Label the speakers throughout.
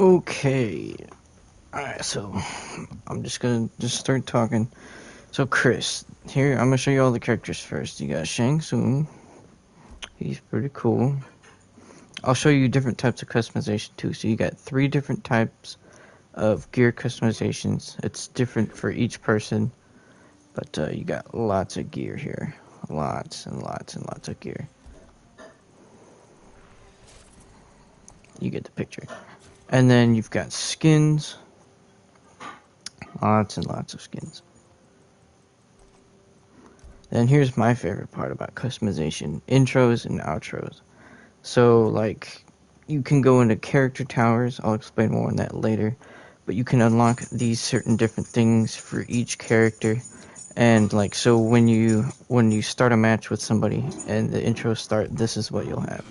Speaker 1: Okay. Alright, so I'm just gonna start talking. So Chris, here I'm gonna show you all the characters first. You got Shang Tsung. He's pretty cool. I'll show you different types of customization too. So you got 3 different types of gear customizations. It's different for each person, but you got lots of gear here. Lots and lots and lots of gear. You get the picture. And then you've got skins. Lots and lots of skins. Then here's my favorite part about customization, intros and outros. So, like, you can go into character towers, I'll explain more on that later, but you can unlock these certain different things for each character. And, like, so when you start a match with somebody and the intros start, this is what you'll have.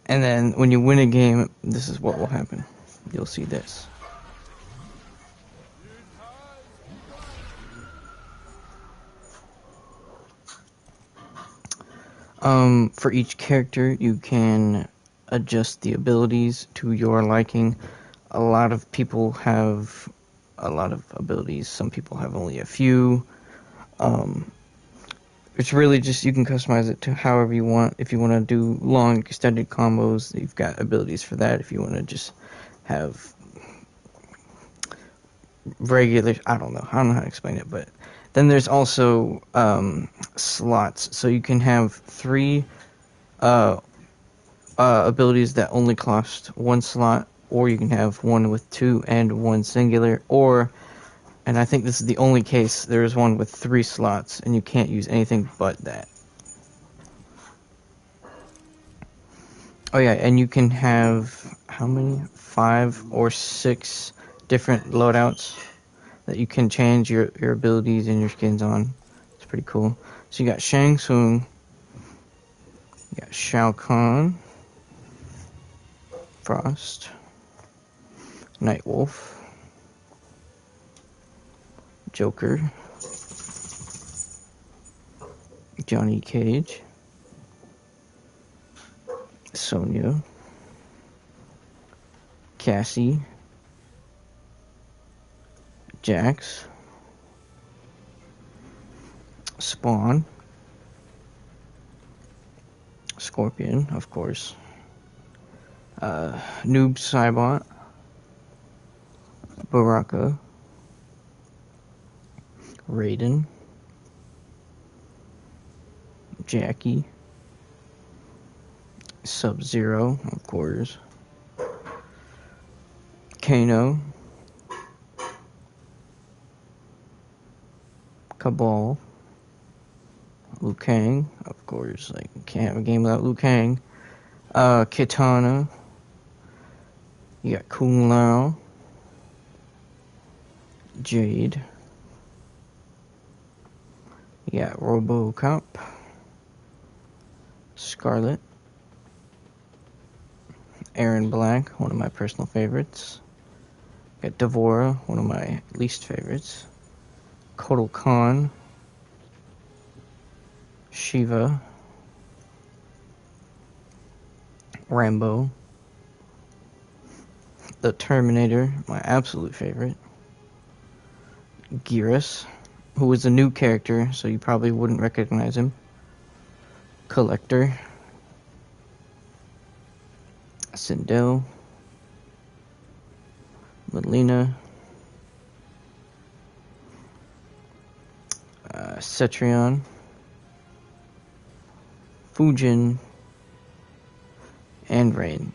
Speaker 1: And then when you win a game, this is what will happen. You'll see this. For each character, you can adjust the abilities to your liking. A lot of people have a lot of abilities. Some people have only a few. It's really just, you can customize it to however you want. If you want to do long extended combos, you've got abilities for that. If you want to just have regular, I don't know how to explain it, but then there's also slots. So you can have 3 abilities that only cost 1 slot, or you can have 1 with 2 and 1 singular, or, and I think this is the only case, there is 1 with 3 slots, and you can't use anything but that. Oh yeah, and you can have, how many? 5 or 6 different loadouts that you can change your abilities and your skins on. It's pretty cool. So you got Shang Tsung, you got Shao Kahn, Frost, Nightwolf, Joker, Johnny Cage, Sonya, Cassie, Jax, Spawn, Scorpion, of course, Noob Saibot, Baraka, Raiden, Jackie, Sub-Zero, of course, Kano, Cabal, Liu Kang, of course, like, you can't have a game without Liu Kang, Kitana, you got Kung Lao, Jade, you got RoboCop, Scarlet, Aaron Black, one of my personal favorites, got Devora, one of my least favorites, Kotal Khan, Shiva, Rambo, the Terminator, my absolute favorite, Geras, who is a new character, so you probably wouldn't recognize him, Collector, Sindel, Melina, Cetrion, Fujin, and Rain.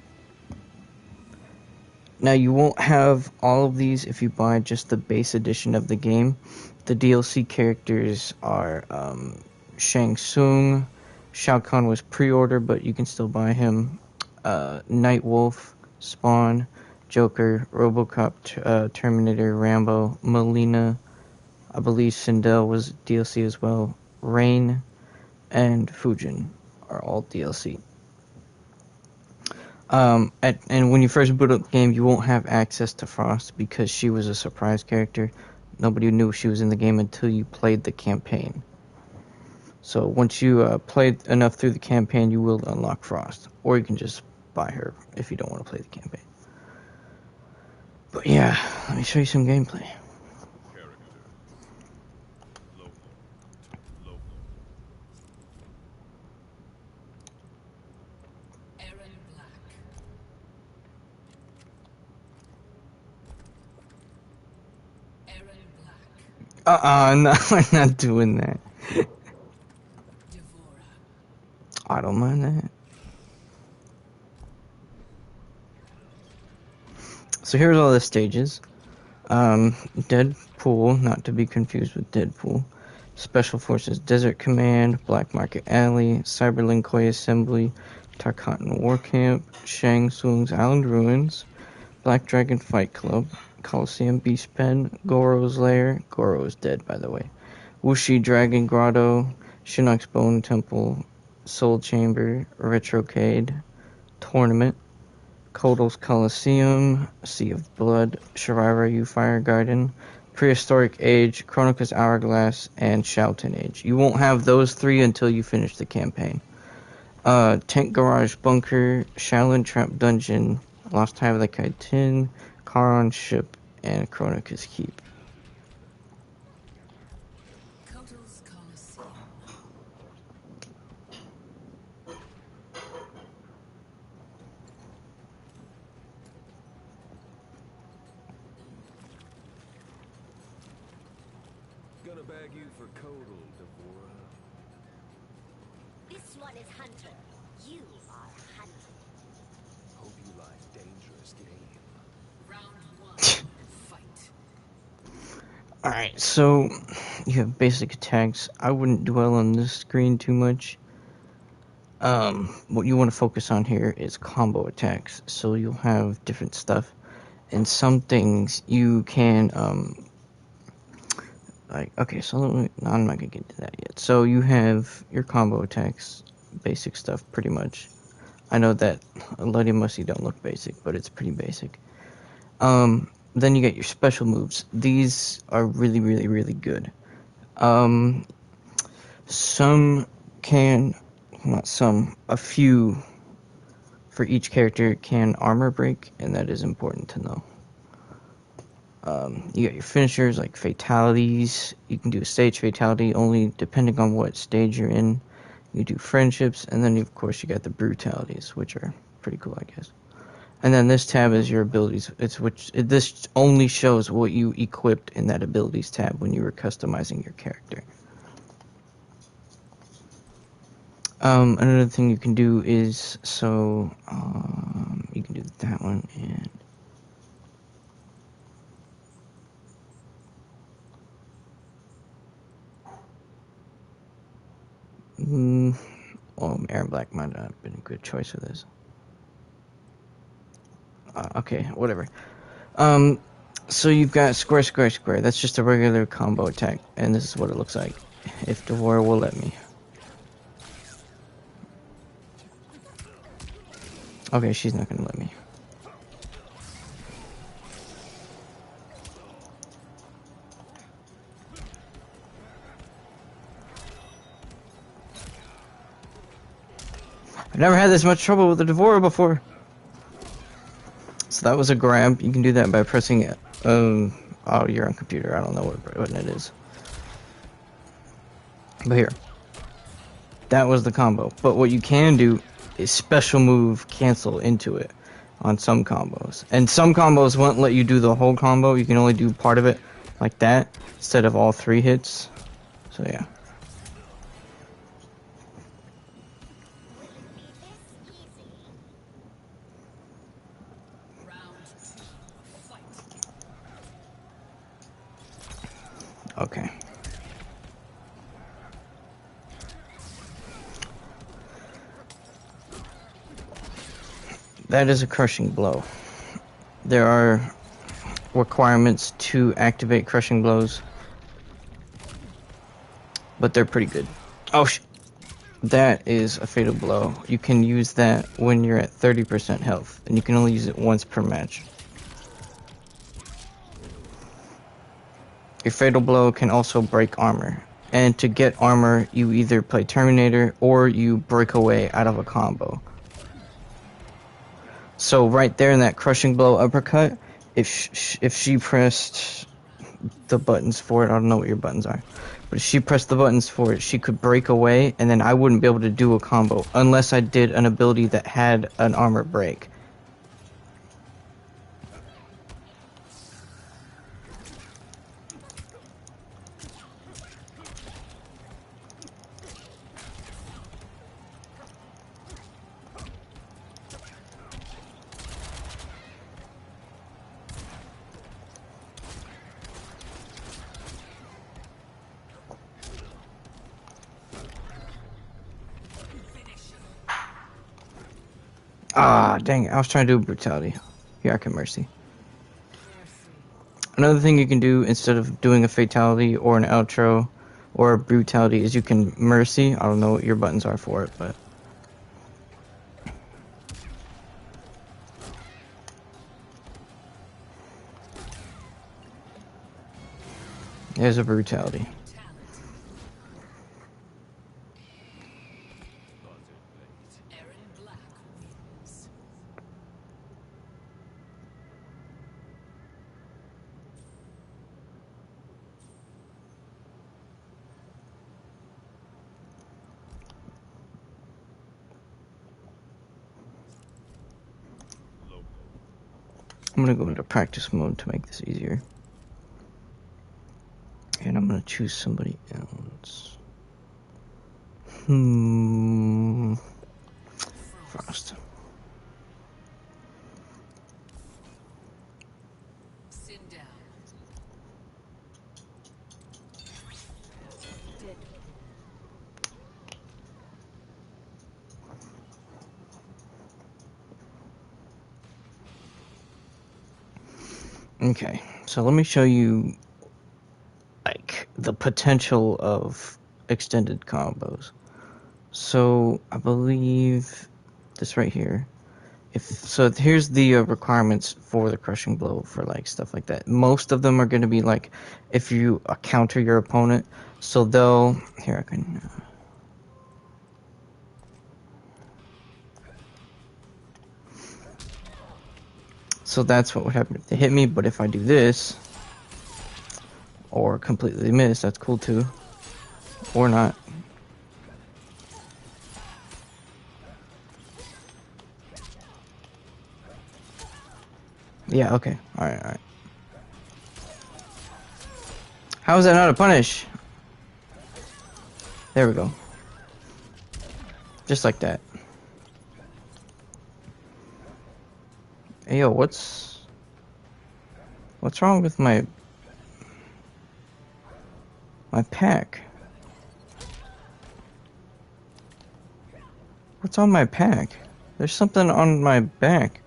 Speaker 1: Now, you won't have all of these if you buy just the base edition of the game. The DLC characters are Shang Tsung, Shao Kahn was pre-order, but you can still buy him, Nightwolf, Spawn, Joker, RoboCop, Terminator, Rambo, Melina, I believe Sindel was DLC as well, Rain, and Fujin are all DLC. And when you first boot up the game, you won't have access to Frost because she was a surprise character. Nobody knew she was in the game until you played the campaign. So once you play enough through the campaign, you will unlock Frost. Or you can just buy her if you don't want to play the campaign. But yeah, let me show you some gameplay. No, I'm not doing that. I don't mind that. So here's all the stages. Deadpool, not to be confused with Deadpool. Special Forces Desert Command, Black Market Alley, Cyberlink Koi Assembly, Tarkatan War Camp, Shang Tsung's Island Ruins, Black Dragon Fight Club, Coliseum Beast Pen, Goro's Lair, Goro is dead by the way, Wuxi Dragon Grotto, Shinnok's Bone Temple, Soul Chamber, Retrocade, Tournament, Kotal's Coliseum, Sea of Blood, Shirairyu Fire Garden, Prehistoric Age, Chronicus Hourglass, and Shouten Age. You won't have those three until you finish the campaign. Tank Garage Bunker, Shaolin Trap Dungeon, Lost Hive of the Kaitin, Charon Ship, and Chronicus Keep.
Speaker 2: Gonna bag you for Kotal, Devora.
Speaker 3: This one is Hunter. You are Hunter.
Speaker 2: Hope you like dangerous game.
Speaker 3: Round one, fight.
Speaker 1: Alright, so you have basic attacks. I wouldn't dwell on this screen too much. What you want to focus on here is combo attacks. So you'll have different stuff. And some things you can, okay, so no, I'm not gonna get into that yet. So you have your combo attacks, basic stuff, pretty much. I know that Bloody Musty don't look basic, but it's pretty basic. Then you get your special moves. These are really, really, really good. A few for each character can armor break, and that is important to know. You got your finishers like fatalities. You can do a stage fatality only depending on what stage you're in. You do friendships, and then of course you got the brutalities, which are pretty cool, I guess. And then this tab is your abilities. This only shows what you equipped in that abilities tab when you were customizing your character. Another thing you can do is you can do that one and. Aaron Black might not have been a good choice for this. Okay, whatever. So you've got square, square, square. That's just a regular combo attack, and this is what it looks like. If Devora will let me. Okay, she's not gonna let me. I've never had this much trouble with the Devora before. So that was a grab. You can do that by pressing it. Oh, you're on computer. I don't know what button it is. But here. That was the combo. But what you can do is special move cancel into it on some combos. And some combos won't let you do the whole combo. You can only do part of it like that instead of all 3 hits. So yeah. Okay. That is a crushing blow. There are requirements to activate crushing blows, but they're pretty good. Oh, that is a fatal blow. You can use that when you're at 30% health, and you can only use it once per match. Your fatal blow can also break armor, And to get armor, you either play Terminator or you break away out of a combo. So right there in that crushing blow uppercut, if she pressed the buttons for it, I don't know what your buttons are, but if she pressed the buttons for it, she could break away, and then I wouldn't be able to do a combo unless I did an ability that had an armor break. Ah, dang it. I was trying to do brutality. Here, I can mercy. Another thing you can do instead of doing a fatality or an outro or a brutality is you can mercy. I don't know what your buttons are for it, but there's a brutality. I'm gonna go into practice mode to make this easier. And I'm gonna choose somebody else. Frost.
Speaker 3: Sit down. Dead.
Speaker 1: Okay, so let me show you like the potential of extended combos. So I believe this right here. Here's the requirements for the crushing blow for like stuff like that. Most of them are going to be like if you counter your opponent. So they'll here I can. So that's what would happen if they hit me. But if I do this or completely miss, that's cool too, or not. Yeah. Okay. All right. All right. How is that not a punish? There we go. Just like that. Hey, yo, what's wrong with my pack? What's on my pack? There's something on my back.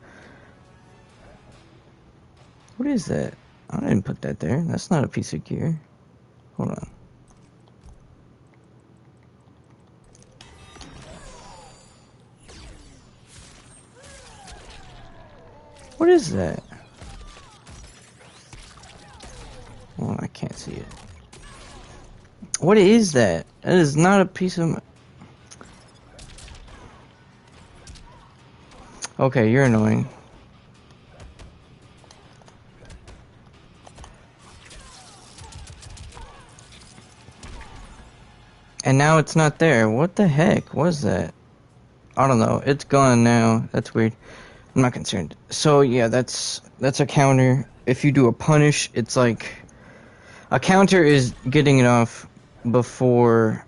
Speaker 1: What is that? I didn't put that there. That's not a piece of gear. Hold on. What is that? Oh, I can't see it. What is that? That is not a piece of... Okay, you're annoying. And now it's not there. What the heck was that? I don't know. It's gone now. That's weird. I'm not concerned. So yeah, that's a counter. If you do a punish, it's like... A counter is getting it off before...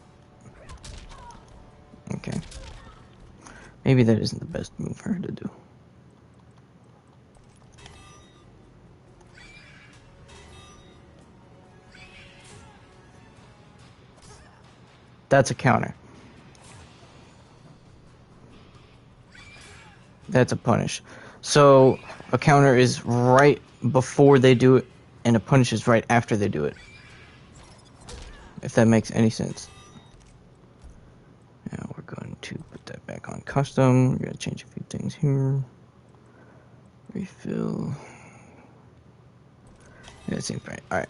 Speaker 1: Okay. Maybe that isn't the best move for her to do. That's a counter. That's a punish. So a counter is right before they do it, and a punish is right after they do it. If that makes any sense. Now we're going to put that back on custom. We're going to change a few things here. Refill. Yeah, that seems right. Alright.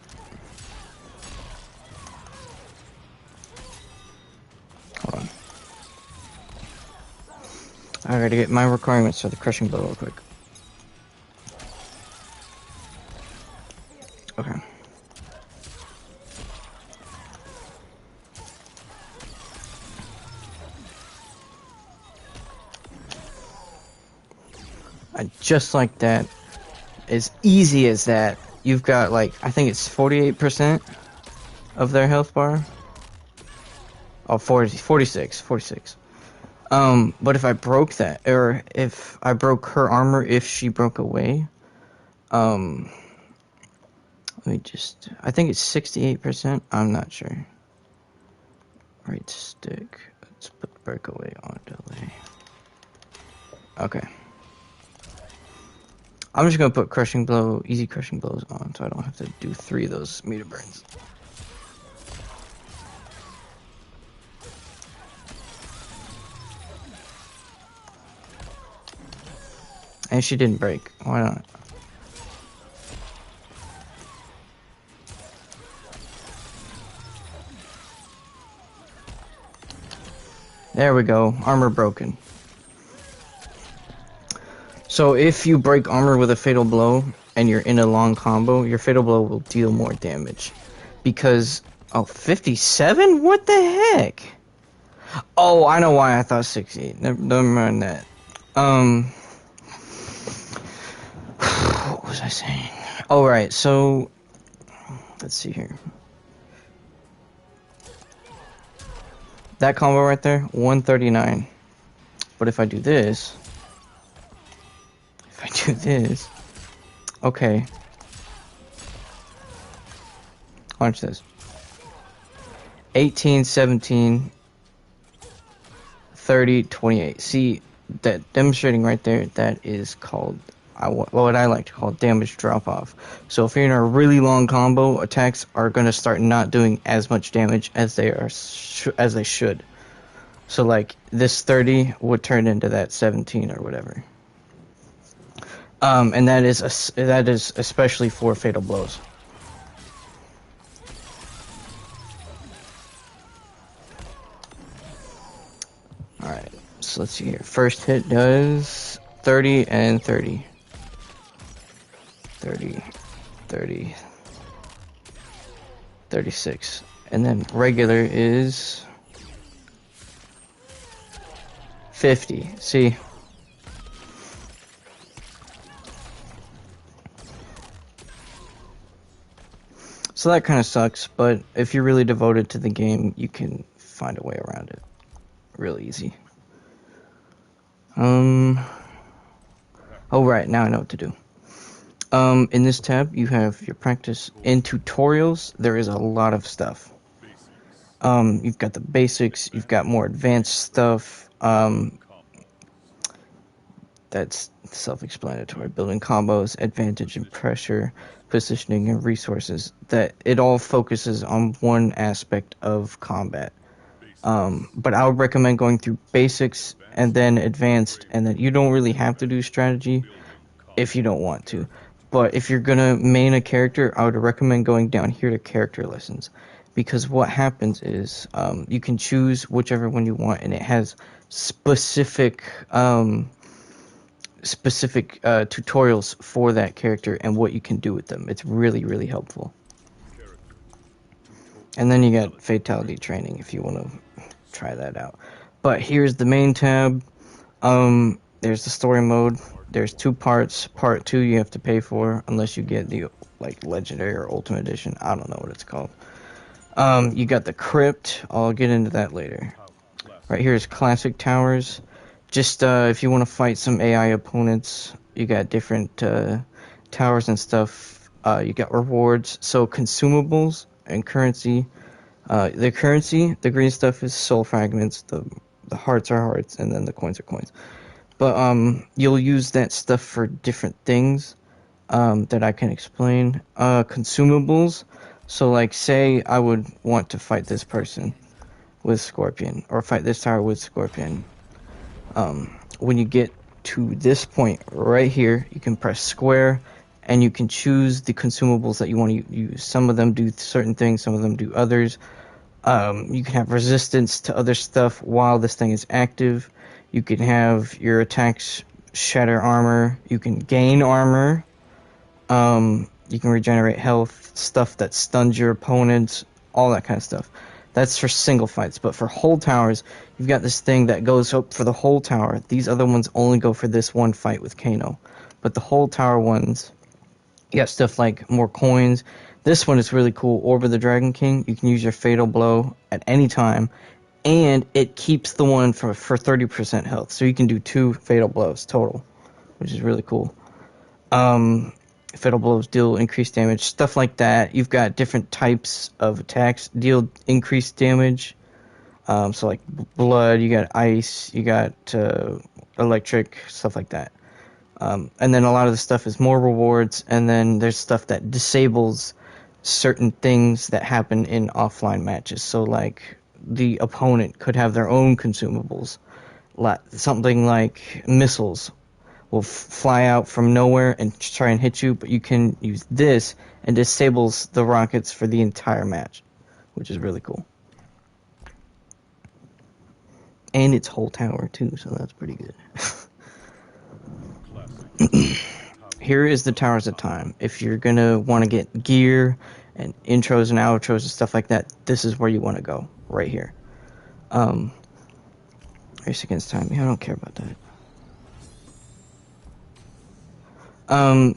Speaker 1: I gotta get my requirements for the crushing blow real quick. Okay. Just like that, as easy as that, you've got like, I think it's 48% of their health bar. Oh, 46. But if I broke that, or if I broke her armor, if she broke away, let me just, I think it's 68%, I'm not sure. Right stick, let's put breakaway on delay. Okay. I'm just gonna put crushing blow, easy crushing blows on, so I don't have to do 3 of those meter burns. And she didn't break. Why not? There we go. Armor broken. So if you break armor with a fatal blow and you're in a long combo, your fatal blow will deal more damage. Because, oh, 57? What the heck? Oh, I know why I thought 68. Never mind that. What was I saying? Oh, right, so, let's see here. That combo right there, 139. But if I do this, okay. Watch this. 18, 17, 30, 28. See, that demonstrating right there, that is called, what I like to call damage drop-off. So if you're in a really long combo, attacks are going to start not doing as much damage as they should. So like, this 30 would turn into that 17 or whatever. And that is especially for fatal blows. Alright, so let's see here. First hit does 30 and 30. 30, 30, 36. And then regular is 50. See? So that kind of sucks, but if you're really devoted to the game, you can find a way around it. Real easy. Oh right, now I know what to do. In this tab, you have your practice. In tutorials, there is a lot of stuff. You've got the basics, you've got more advanced stuff. That's self-explanatory. Building combos, advantage and pressure, positioning and resources. That it all focuses on one aspect of combat. But I would recommend going through basics and then advanced, and then you don't really have to do strategy if you don't want to. But if you're gonna main a character, I would recommend going down here to character lessons, because what happens is you can choose whichever one you want, and it has specific tutorials for that character and what you can do with them. It's really, really helpful. And then you got fatality training if you want to try that out. But here's the main tab. There's the story mode. There's 2 parts. Part 2 you have to pay for unless you get the like legendary or ultimate edition. I don't know what it's called. You got the crypt. I'll get into that later. Right here is classic towers. Just if you want to fight some AI opponents, you got different towers and stuff. You got rewards. So consumables and currency. The currency, the green stuff is soul fragments. The hearts are hearts, and then the coins are coins. But you'll use that stuff for different things that I can explain. Consumables. So like, say I would want to fight this person with Scorpion, or fight this tower with Scorpion. When you get to this point right here, you can press square, and you can choose the consumables that you want to use. Some of them do certain things, some of them do others. You can have resistance to other stuff while this thing is active. You can have your attacks shatter armor. You can gain armor. You can regenerate health, stuff that stuns your opponents, all that kind of stuff. That's for single fights, but for whole towers, you've got this thing that goes up for the whole tower. These other ones only go for this one fight with Kano. But the whole tower ones, you got stuff like more coins. This one is really cool. Orb of the Dragon King. You can use your Fatal Blow at any time, and it keeps the one for 30% health. So you can do 2 Fatal Blows total, which is really cool. Fatal Blows deal increased damage, stuff like that. You've got different types of attacks deal increased damage. So like blood, you got ice, you got electric, stuff like that. And then a lot of the stuff is more rewards, and then there's stuff that disables certain things that happen in offline matches. So like the opponent could have their own consumables, something like missiles will fly out from nowhere and try and hit you, but you can use this and disables the rockets for the entire match, which is really cool. And it's whole tower too, so that's pretty good. Here is the Towers of Time. If you're gonna want to get gear and intros and outros and stuff like that, this is where you want to go, right here. Race Against Time. Yeah, I don't care about that.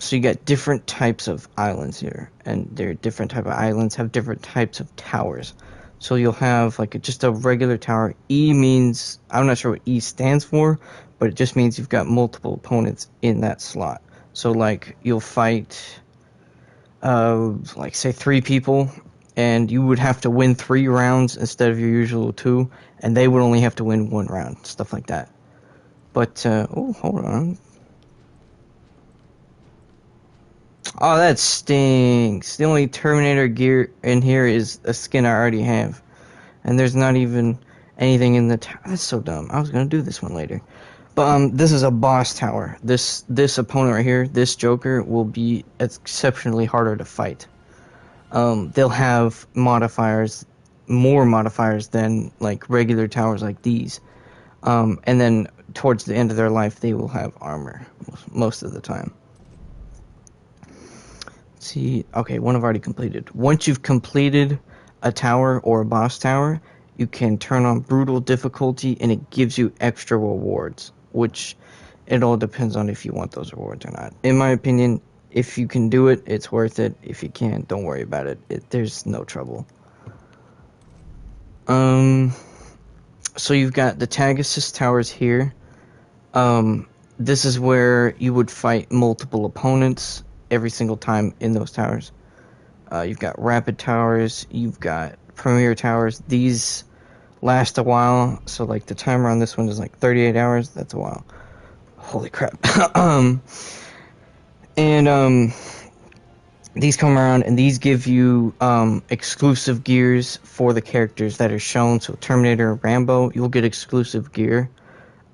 Speaker 1: So you got different types of islands here, and they're different type of islands have different types of towers. So you'll have like just a regular tower. E means, I'm not sure what E stands for, but it just means you've got multiple opponents in that slot. So like you'll fight, like say 3 people, and you would have to win 3 rounds instead of your usual 2, and they would only have to win 1 round, stuff like that. But oh, hold on. Oh, that stinks. The only Terminator gear in here is a skin I already have. And there's not even anything in the tower. That's so dumb. I was going to do this one later. But this is a boss tower. This opponent right here, this Joker, will be exceptionally harder to fight. They'll have modifiers, more modifiers than like regular towers like these. And then towards the end of their life, they will have armor most of the time. See, okay, one I've already completed. Once you've completed a tower or a boss tower, you can turn on brutal difficulty, and it gives you extra rewards, which it all depends on if you want those rewards or not. In my opinion, if you can do it, it's worth it. If you can't, don't worry about it. There's no trouble. So you've got the tag assist towers here. This is where you would fight multiple opponents every single time in those towers. You've got rapid towers, you've got premier towers. These last a while, so like the timer on this one is like 38 hours. That's a while. Holy crap. These come around, and these give you exclusive gears for the characters that are shown. So Terminator and Rambo, you'll get exclusive gear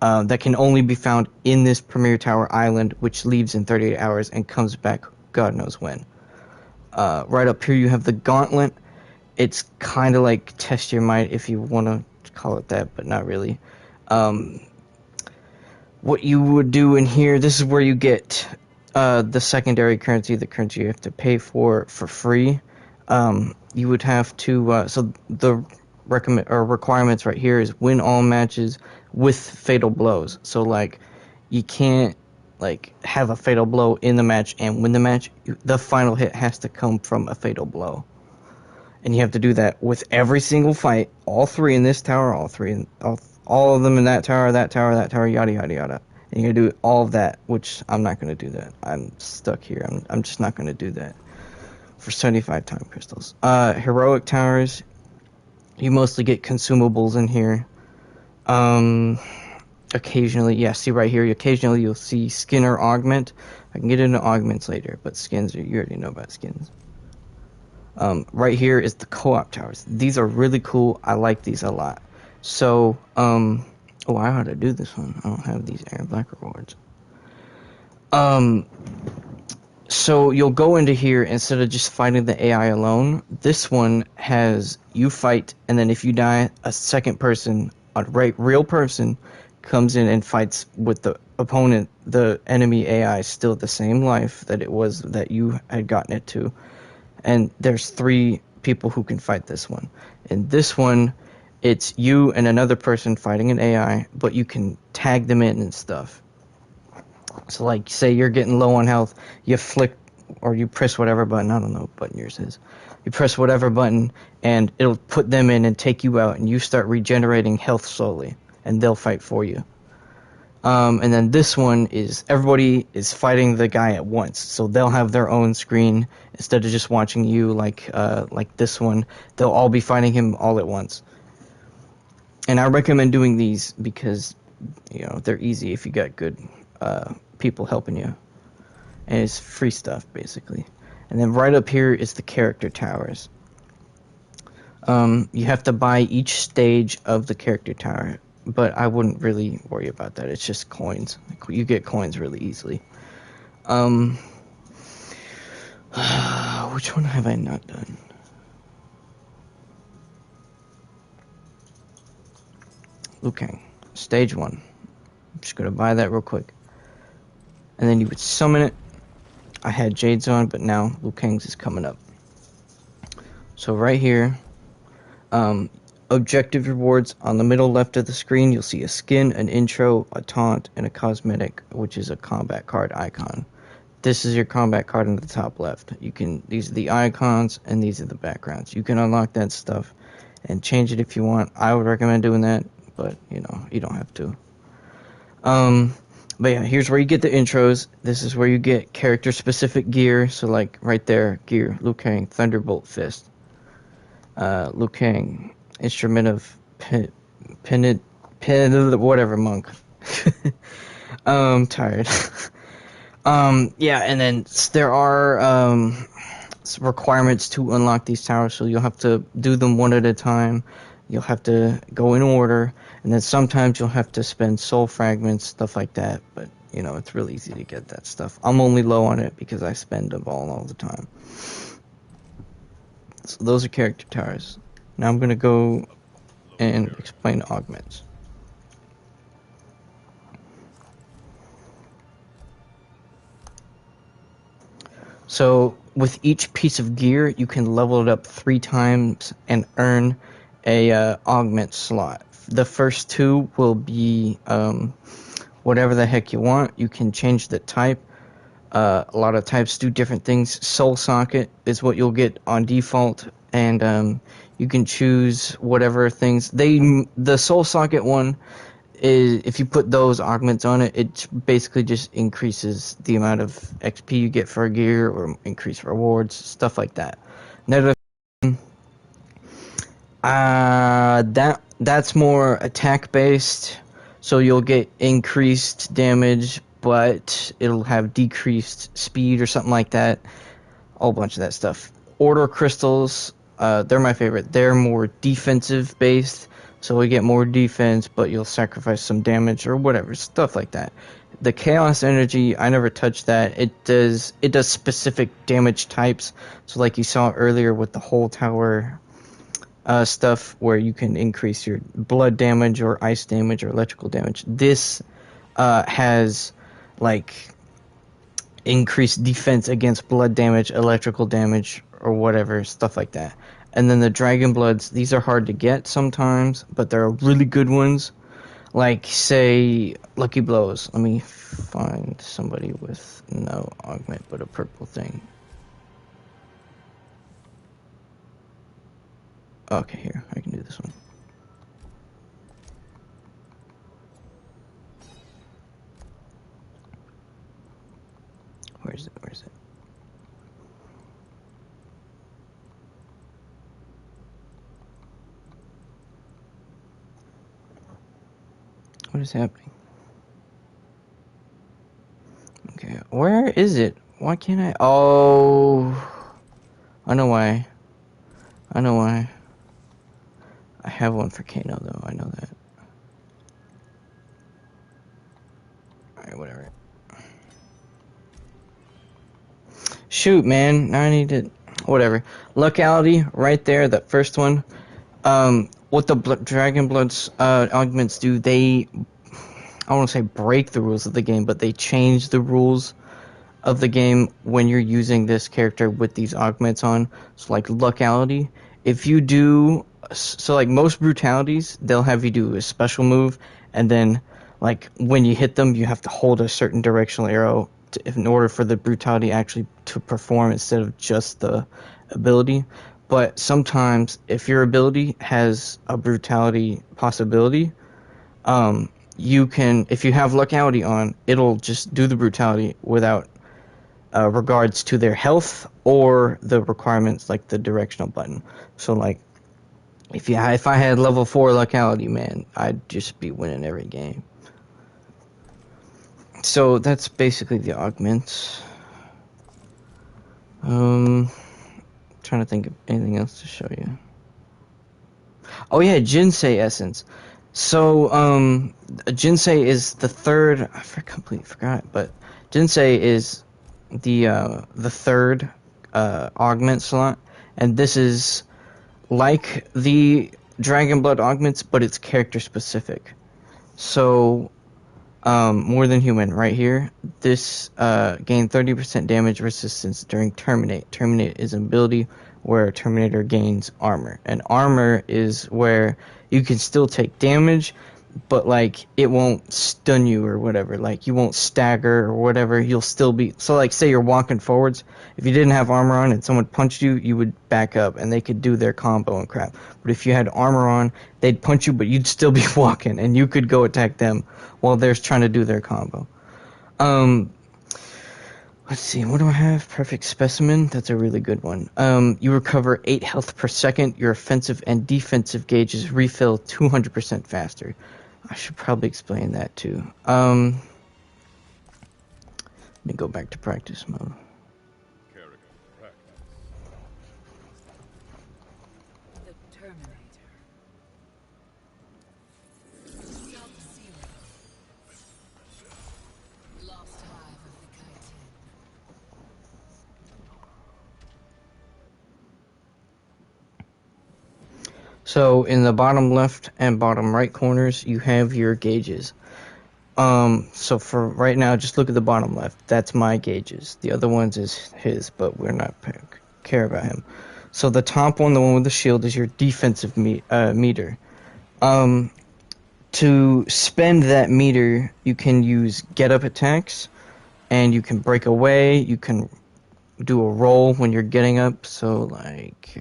Speaker 1: that can only be found in this Premier Tower Island, which leaves in 38 hours and comes back God knows when. Right up here you have the Gauntlet. It's kind of like Test Your Might, if you want to call it that, but not really. What you would do in here, this is where you get the secondary currency, the currency you have to pay for free. You would have to, so the requirements right here is win all matches with fatal blows. So like, you can't like have a fatal blow in the match and win the match. The final hit has to come from a fatal blow, and you have to do that with every single fight. All 3 in this tower, all of them in that tower, yada yada yada. And you're gonna do all of that, which I'm not gonna do that. I'm stuck here. I'm just not gonna do that for 75 time crystals. Heroic towers, you mostly get consumables in here. Occasionally, yeah, see right here, occasionally you'll see skin or augment. I can get into augments later, but skins, you already know about skins. Right here is the co-op towers. These are really cool. I like these a lot. So, oh, I know how to do this one. I don't have these Iron Black rewards. So you'll go into here instead of just fighting the AI alone. This one has you fight, and then if you die, a second person, a real person, comes in and fights with the opponent. The enemy AI is still the same life that it was that you had gotten it to, and there's 3 people who can fight this one. In this one, it's you and another person fighting an AI, but you can tag them in and stuff. So, like, say you're getting low on health, you flick or you press whatever button. I don't know what button yours is. You press whatever button, and it'll put them in and take you out, and you start regenerating health slowly, and they'll fight for you. And then this one is everybody is fighting the guy at once, so they'll have their own screen instead of just watching you like this one. They'll all be fighting him all at once. And I recommend doing these because they're easy if you got good people helping you, and it's free stuff basically. And then right up here is the character towers. You have to buy each stage of the character tower, but I wouldn't really worry about that. It's just coins. You get coins really easily. Which one have I not done? Okay, stage 1. I'm just gonna buy that real quick. And then you would summon it. I had Jade's on, but now Liu Kang's is coming up. So right here, objective rewards on the middle left of the screen, you'll see a skin, an intro, a taunt, and a cosmetic, which is a combat card icon. This is your combat card in the top left. These are the icons, and these are the backgrounds. You can unlock that stuff and change it if you want. I would recommend doing that, but you don't have to. But yeah, here's where you get the intros. This is where you get character-specific gear. So like right there, gear, Liu Kang, Thunderbolt Fist. Liu Kang, instrument of whatever monk. Tired. Yeah, and then there are requirements to unlock these towers, so you'll have to do them one at a time. You'll have to go in order, and then sometimes you'll have to spend soul fragments, stuff like that. But it's really easy to get that stuff. I'm only low on it because I spend them all the time. So those are character towers. Now I'm gonna go and explain augments. So with each piece of gear, you can level it up 3 times and earn a augment slot. The first 2 will be whatever the heck you want. You can change the type. A lot of types do different things. Soul socket is what you'll get on default, and you can choose whatever things. The soul socket one is, if you put those augments on it, it basically just increases the amount of XP you get for a gear or increase rewards, stuff like that. Another that's more attack based, so you'll get increased damage, but it'll have decreased speed or something like that. A whole bunch of that stuff. Order crystals, they're my favorite. They're more defensive based, so we get more defense, but you'll sacrifice some damage or whatever, stuff like that. The chaos energy, I never touched that. It does specific damage types. So like you saw earlier with the whole tower stuff, where you can increase your blood damage or ice damage or electrical damage. This has like increased defense against blood damage, electrical damage, or whatever, stuff like that. And then the Dragon Bloods, these are hard to get sometimes, but they're really good ones. Like, say, Lucky Blows. Let me find somebody with no augment but a purple thing. Okay, here, I can do this one. Where is it? What is happening? Okay, where is it? Why can't I? Oh, I know why. I have one for Kano, though. I know that. Alright, whatever. Shoot, man. Now I need to... Whatever. Locality, right there, that first one. What the Dragon Blood's augments do, they... I don't want to say break the rules of the game, but they change the rules of the game when you're using this character with these augments on. So, like, locality. If you do... So, like, most brutalities, they'll have you do a special move, and then, like, when you hit them, you have to hold a certain directional arrow in order for the brutality actually to perform instead of just the ability. But sometimes, if your ability has a brutality possibility, you can, if you have locality on, it'll just do the brutality without regards to their health or the requirements like the directional button. So, like, if I had level 4 locality, man, I'd just be winning every game. So that's basically the augments. Trying to think of anything else to show you. Oh yeah, Jinsei essence. So Jinsei is the third. I completely forgot, but Jinsei is the third augment slot, and this is like the Dragon Blood augments, but it's character specific. So, more than human, right here. This gain 30% damage resistance during Terminate. Terminate is an ability where Terminator gains armor, and armor is where you can still take damage, but like it won't stun you or whatever. Like you won't stagger or whatever. You'll still be so. Like say you're walking forwards. If you didn't have armor on and someone punched you, you would back up and they could do their combo and crap. But if you had armor on, they'd punch you, but you'd still be walking and you could go attack them while they're trying to do their combo. Let's see, what do I have? Perfect Specimen. That's a really good one. You recover 8 health per second. Your offensive and defensive gauges refill 200% faster. I should probably explain that too. Let me go back to practice mode.
Speaker 3: The Terminator. Sub-Zero. Lost hive of the chitin.
Speaker 1: So in the bottom left and bottom right corners, you have your gauges. So for right now, just look at the bottom left. That's my gauges. The other ones is his, but we're not care about him. So the top one, the one with the shield, is your defensive meter. To spend that meter, you can use get up attacks, and you can break away. You can do a roll when you're getting up. So like.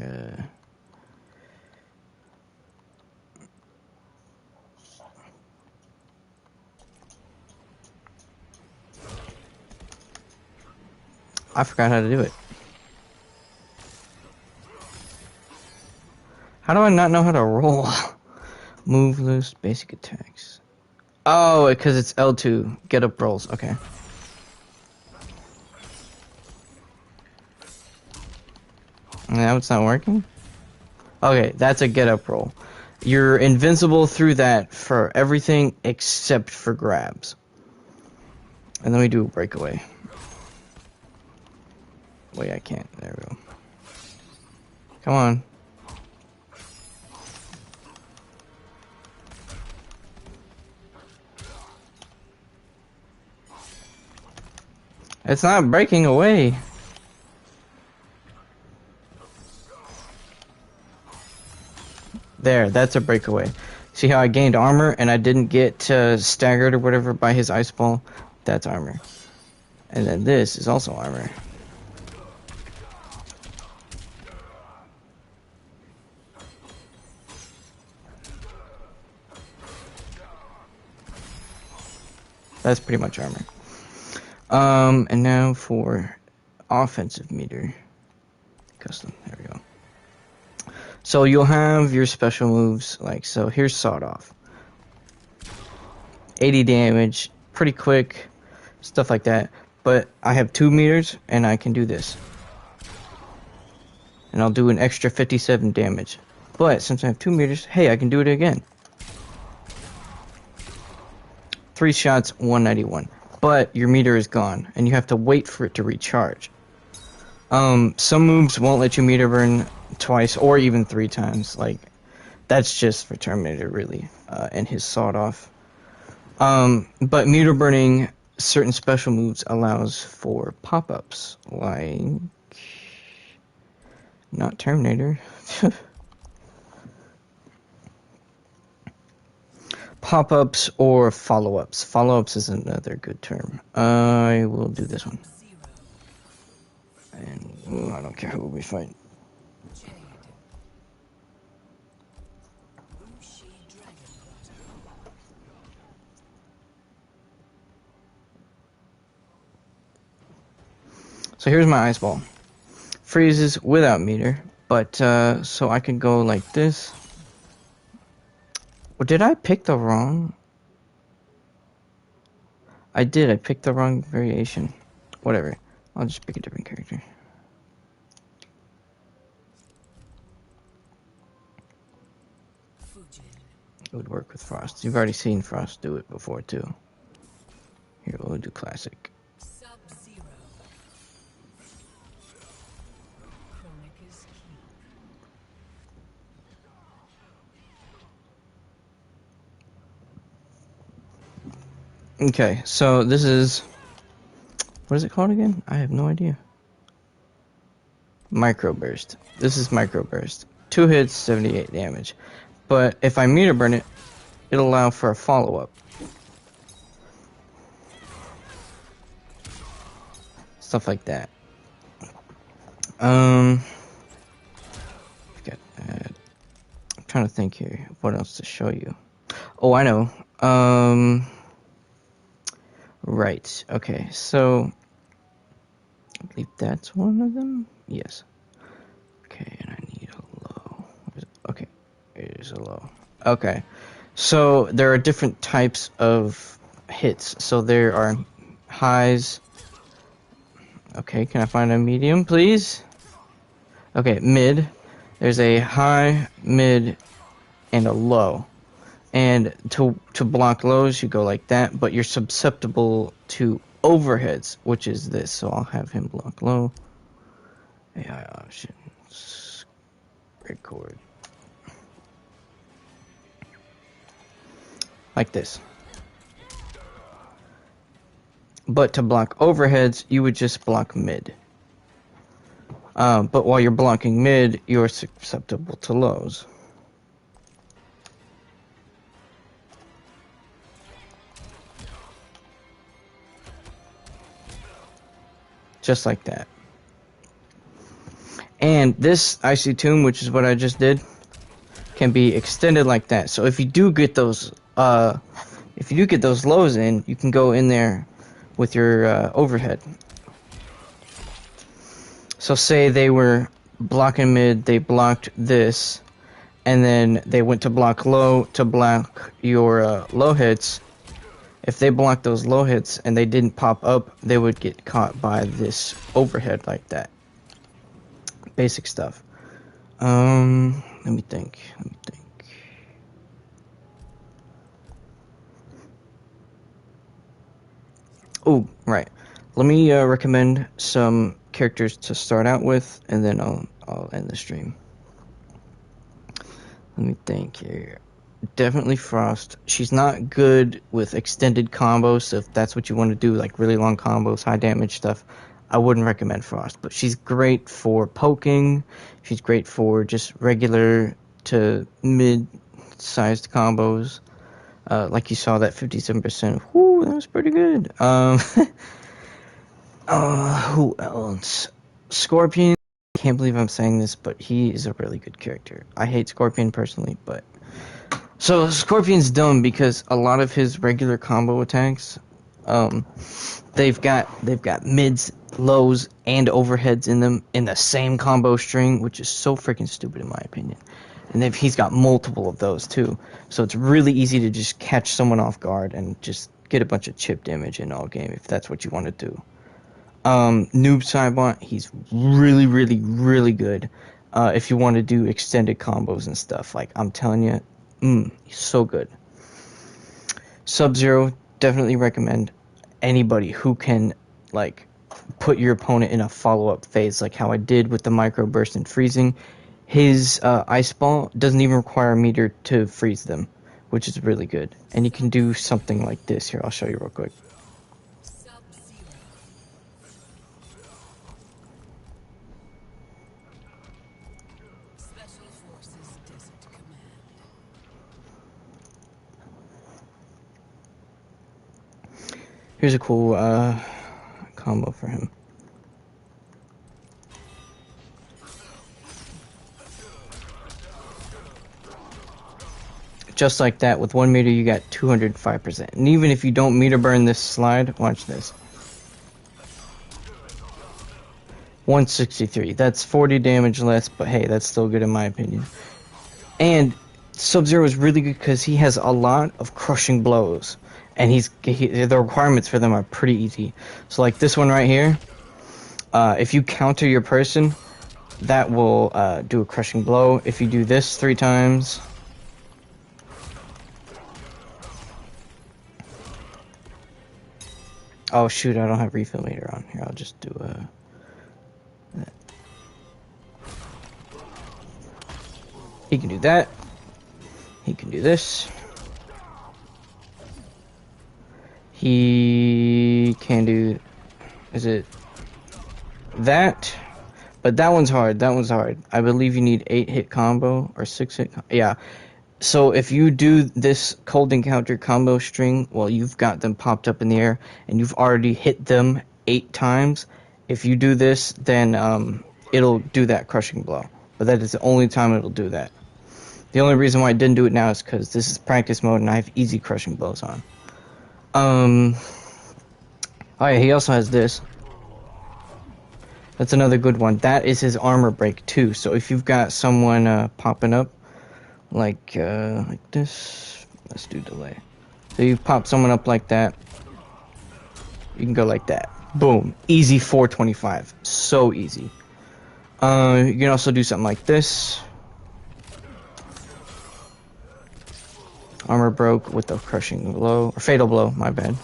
Speaker 1: I forgot how to do it. How do I not know how to roll? Move, loose, basic attacks. Oh, because it's L2. Get up rolls. Okay. Now it's not working? Okay, that's a get up roll. You're invincible through that for everything except for grabs. And then we do a breakaway. Wait, I can't. There we go. Come on. It's not breaking away. There, that's a breakaway. See how I gained armor and I didn't get staggered or whatever by his ice ball? That's armor. And then this is also armor. That's pretty much armor. And now for offensive meter. Custom, there we go. So you'll have your special moves, like, so here's Sawed Off. 80 damage, pretty quick, stuff like that. But I have 2 meters, and I can do this. And I'll do an extra 57 damage. But since I have 2 meters, hey, I can do it again. 3 shots, 191. But your meter is gone, and you have to wait for it to recharge. Some moves won't let you meter burn twice or even 3 times. Like, that's just for Terminator, really, and his sawed off. But meter burning certain special moves allows for pop-ups, like not Terminator. Pop-ups or follow-ups. Follow-ups is another good term. I will do this one. And I don't care who we fight.
Speaker 3: Jade. Bushi Dragon Water.
Speaker 1: So here's my ice ball. Freezes without meter, but so I can go like this. Or did I pick the wrong? I did. I picked the wrong variation. Whatever. I'll just pick a different character.
Speaker 3: Fujin.
Speaker 1: It would work with Frost. You've already seen Frost do it before too. Here, we'll do classic.
Speaker 3: Sub-Zero. Chronicus Keep.
Speaker 1: Okay, so this is... What is it called again? I have no idea. Microburst. This is Microburst. 2 hits, 78 damage. But if I meter burn it, it'll allow for a follow-up. Stuff like that. I'm trying to think here. What else to show you? Oh, I know. Right. Okay, so... I believe that's one of them? Yes. Okay, and I need a low. Okay, here's a low. Okay, so there are different types of hits. So there are highs. Okay, can I find a medium, please? Okay, mid. There's a high, mid, and a low. And to block lows, you go like that, but you're susceptible to overheads, which is this. So I'll have him block low. AI options. Record. Like this. But to block overheads, you would just block mid. But while you're blocking mid, you're susceptible to lows. Just like that. And this Icy Tomb, which is what I just did, can be extended like that. So if you do get those lows in, you can go in there with your overhead. So say they were blocking mid, they blocked this, and then they went to block low to block your low hits. If they blocked those low hits and they didn't pop up, they would get caught by this overhead like that. Basic stuff. Let me think. Oh, right. Let me recommend some characters to start out with, and then I'll end the stream. Let me think here. Definitely Frost. She's not good with extended combos, so if that's what you want to do, like really long combos, high damage stuff, I wouldn't recommend Frost. But she's great for poking. She's great for just regular to mid-sized combos. Like you saw that 57%. Whoo, that was pretty good. Who else? Scorpion. Can't believe I'm saying this, but he is a really good character. I hate Scorpion personally, but... So, Scorpion's dumb because a lot of his regular combo attacks, they've got mids, lows, and overheads in them in the same combo string, which is so freaking stupid in my opinion. And he's got multiple of those too, so it's really easy to just catch someone off guard and just get a bunch of chip damage in all game if that's what you want to do. Noob Saibot, he's really, really, really good if you want to do extended combos and stuff. Like, I'm telling you, he's so good. Sub-Zero, definitely recommend anybody who can, like, put your opponent in a follow-up phase, like how I did with the microburst and freezing. His ice ball doesn't even require a meter to freeze them, which is really good. And you can do something like this. Here, I'll show you real quick.
Speaker 3: Sub-Zero. Special Forces Desert Command.
Speaker 1: Here's a cool combo for him. Just like that, with 1 meter, you got 205%. And even if you don't meter burn this slide, watch this. 163. That's 40 damage less, but hey, that's still good in my opinion. And Sub-Zero is really good because he has a lot of crushing blows. And the requirements for them are pretty easy. So like this one right here, if you counter your person, that will do a crushing blow. If you do this 3 times... Oh shoot, I don't have refill meter on. Here, I'll just do that. He can do that. He can do this. He can do... Is it... that? But that one's hard. That one's hard. I believe you need 8-hit combo or 6-hit... Yeah. So if you do this cold encounter combo string, well, you've got them popped up in the air, and you've already hit them 8 times. If you do this, then it'll do that crushing blow. But that is the only time it'll do that. The only reason why I didn't do it now is because this is practice mode, and I have easy crushing blows on. Oh yeah, he also has this. That's another good one. That is his armor break too. So if you've got someone popping up, like this, let's do delay. So you pop someone up like that, you can go like that. Boom, easy 425, so easy. You can also do something like this. Armor broke with the crushing blow, or fatal blow, my bad.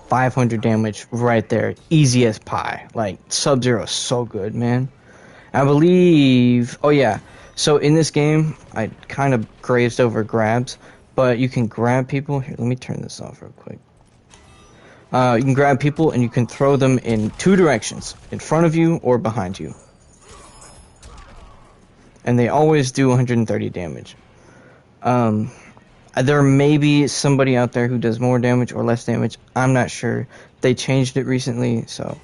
Speaker 1: 500 damage right there, easy as pie. Like, Sub-Zero is so good, man. I believe... Oh, yeah. So, in this game, I kind of grazed over grabs, but you can grab people... Here, let me turn this off real quick. You can grab people, and you can throw them in 2 directions. In front of you, or behind you. And they always do 130 damage. There may be somebody out there who does more damage or less damage. I'm not sure. They changed it recently, so...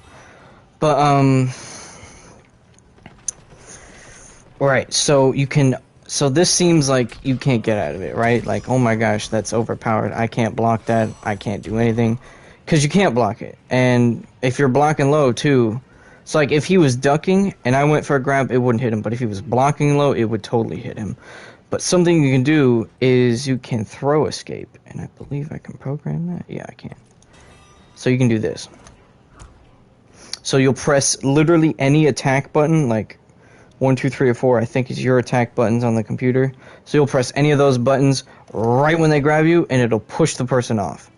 Speaker 1: But, Right, so you can... So this seems like you can't get out of it, right? Like, oh my gosh, that's overpowered. I can't block that. I can't do anything. Because you can't block it. And if you're blocking low, too... It's like, if he was ducking and I went for a grab, it wouldn't hit him. But if he was blocking low, it would totally hit him. But something you can do is you can throw escape. And I believe I can program that. Yeah, I can. So you can do this. So you'll press literally any attack button, like 1, 2, 3, or 4, I think is your attack buttons on the computer. So you'll press any of those buttons right when they grab you, and it'll push the person off.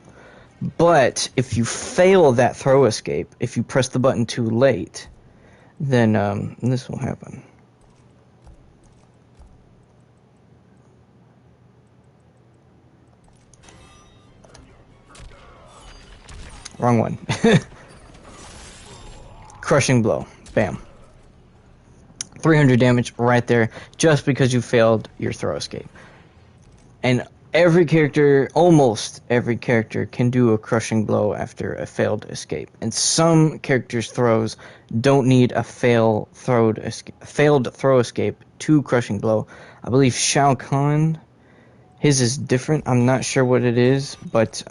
Speaker 1: But if you fail that throw escape, if you press the button too late, then this will happen. Wrong one. Crushing blow. Bam. 300 damage right there, just because you failed your throw escape. And every character, almost every character, can do a crushing blow after a failed escape. And some characters' throws don't need a failed throw escape to crushing blow. I believe Shao Kahn, his is different. I'm not sure what it is, but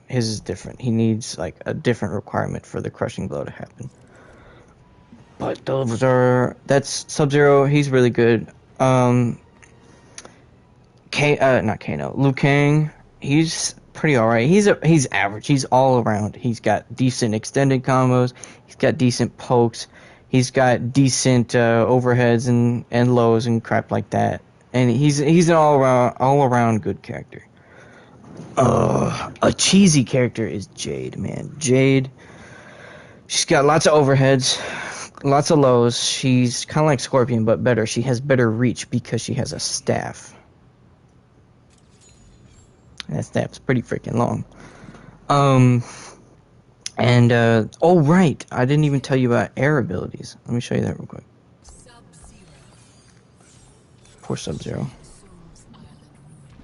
Speaker 1: his is different. He needs like a different requirement for the crushing blow to happen. But that's Sub-Zero. He's really good. Not Kano. Liu Kang. He's pretty alright. He's average. He's all around. He's got decent extended combos. He's got decent pokes. He's got decent overheads and lows and crap like that. And he's an all around good character. A cheesy character is Jade, man. Jade, she's got lots of overheads, lots of lows. She's kind of like Scorpion, but better. She has better reach because she has a staff. And that staff's pretty freaking long. Oh right, I didn't even tell you about air abilities. Let me show you that real quick.
Speaker 3: Sub-Zero.
Speaker 1: Poor Sub-Zero.
Speaker 3: Soul's island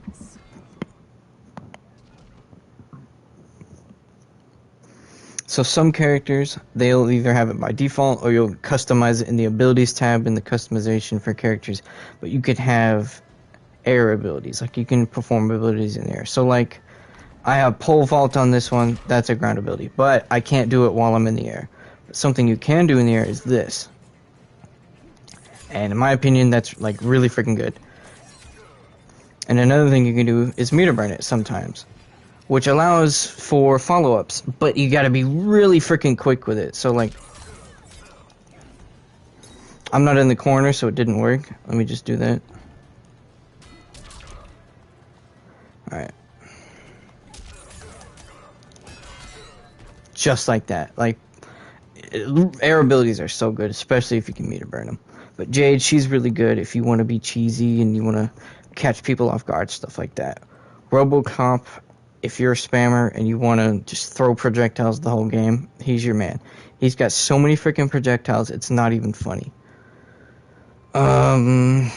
Speaker 3: ruins.
Speaker 1: So some characters, they'll either have it by default or you'll customize it in the abilities tab in the customization for characters. But you could have air abilities, like you can perform abilities in the air. So like, I have pole vault on this one, that's a ground ability, but I can't do it while I'm in the air. But something you can do in the air is this. And in my opinion, that's like really freaking good. And another thing you can do is meter burn it sometimes, which allows for follow-ups, but you gotta be really freaking quick with it. So like, I'm not in the corner, so it didn't work. Let me just do that. Alright. Just like that. Like, air abilities are so good, especially if you can meter burn them. But Jade, she's really good if you want to be cheesy and you want to catch people off guard, stuff like that. RoboCop, if you're a spammer and you want to just throw projectiles the whole game, he's your man. He's got so many freaking projectiles, it's not even funny. Don't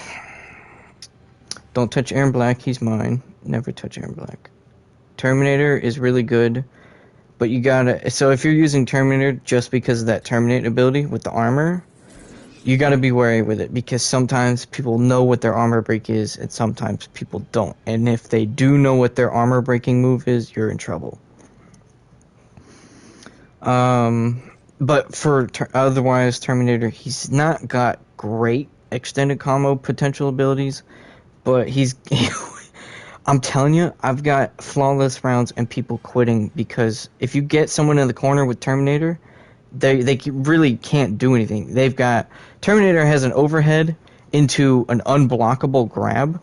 Speaker 1: touch Aaron Black, he's mine. Never touch Aaron Black. Terminator is really good, but you gotta... So if you're using Terminator just because of that Terminate ability with the armor, you gotta be wary with it, because sometimes people know what their armor break is, and sometimes people don't. And if they do know what their armor breaking move is, you're in trouble. But for otherwise, Terminator, he's not got great extended combo potential abilities, but he's... I'm telling you, I've got flawless rounds and people quitting because if you get someone in the corner with Terminator, they really can't do anything. They've got... Terminator has an overhead into an unblockable grab,